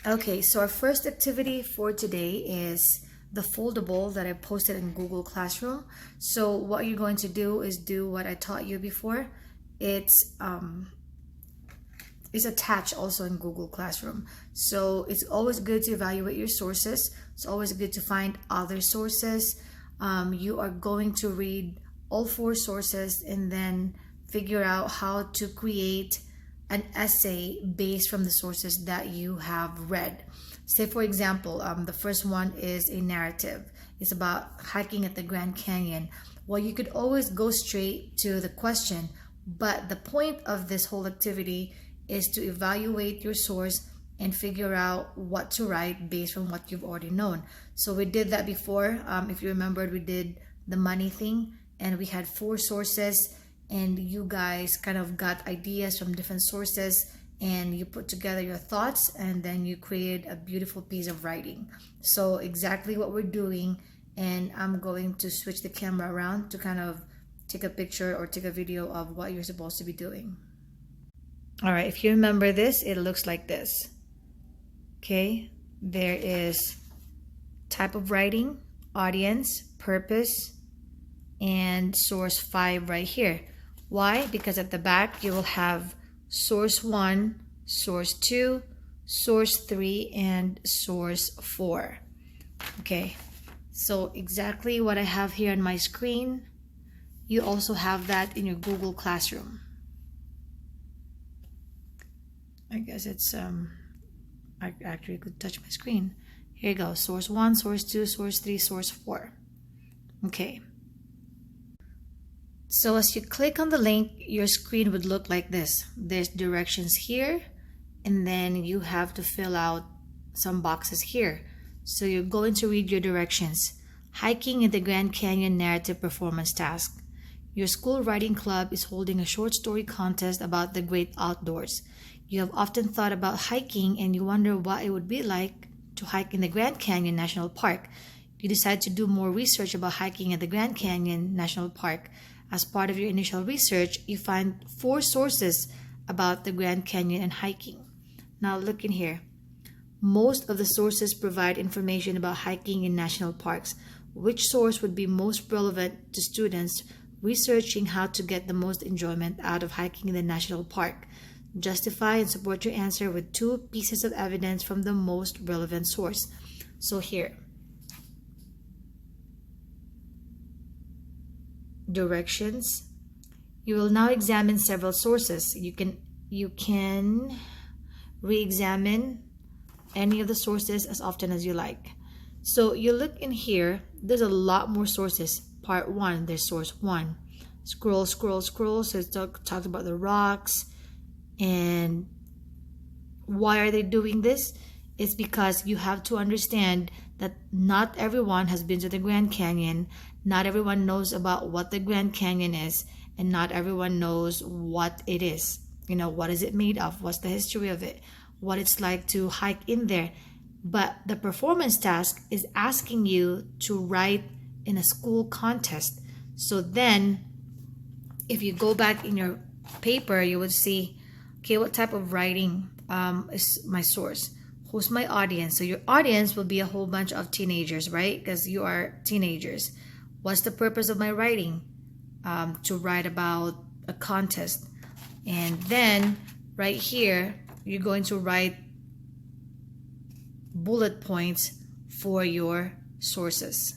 Okay, so our first activity for today is the foldable that I posted in Google Classroom. So what you're going to do is do what I taught you before. It's is attached also in Google Classroom. So it's always good to evaluate your sources. It's always good to find other sources. You are going to read all four sources and then figure out how to create an essay based from the sources that you have read. Say, for example, the first one is a narrative. It's about hiking at the Grand Canyon. Well, you could always go straight to the question, but the point of this whole activity is to evaluate your source and figure out what to write based on what you've already known. So we did that before. If you remembered, we did the money thing and we had four sources and you guys kind of got ideas from different sources and you put together your thoughts and then you created a beautiful piece of writing. So exactly what we're doing, and I'm going to switch the camera around to kind of take a picture or take a video of what you're supposed to be doing. All right, if you remember this, it looks like this. Okay, there is type of writing, audience, purpose, and source 5 right here. Why? Because at the back you will have source 1, source 2, source 3, and source 4. Okay, so exactly what I have here on my screen, you also have that in your Google Classroom. I guess it's I actually could touch my screen. Here you go. Source 1, source 2, source 3, source 4. Okay. So as you click on the link, your screen would look like this. There's directions here, and then you have to fill out some boxes here. So you're going to read your directions. Hiking in the Grand Canyon narrative performance task. Your school writing club is holding a short story contest about the great outdoors. You have often thought about hiking and you wonder what it would be like to hike in the Grand Canyon National Park. You decide to do more research about hiking at the Grand Canyon National Park. As part of your initial research, you find 4 sources about the Grand Canyon and hiking. Now look in here. Most of the sources provide information about hiking in national parks. Which source would be most relevant to students researching how to get the most enjoyment out of hiking in the national park? Justify and support your answer with 2 pieces of evidence from the most relevant source. So here, directions. You will now examine several sources. You can re-examine any of the sources as often as you like. So you look in here, there's a lot more sources. Part 1, there's source 1. Scroll, scroll, scroll. So it talks about the rocks. And why are they doing this? It's because you have to understand that not everyone has been to the Grand Canyon. Not everyone knows about what the Grand Canyon is, and not everyone knows what it is. You know, what is it made of? What's the history of it? What it's like to hike in there. But the performance task is asking you to write in a school contest. So then, if you go back in your paper, you would see, okay, what type of writing is my source? Who's my audience? So your audience will be a whole bunch of teenagers, right? Because you are teenagers. What's the purpose of my writing? To write about a contest. And then right here, you're going to write bullet points for your sources.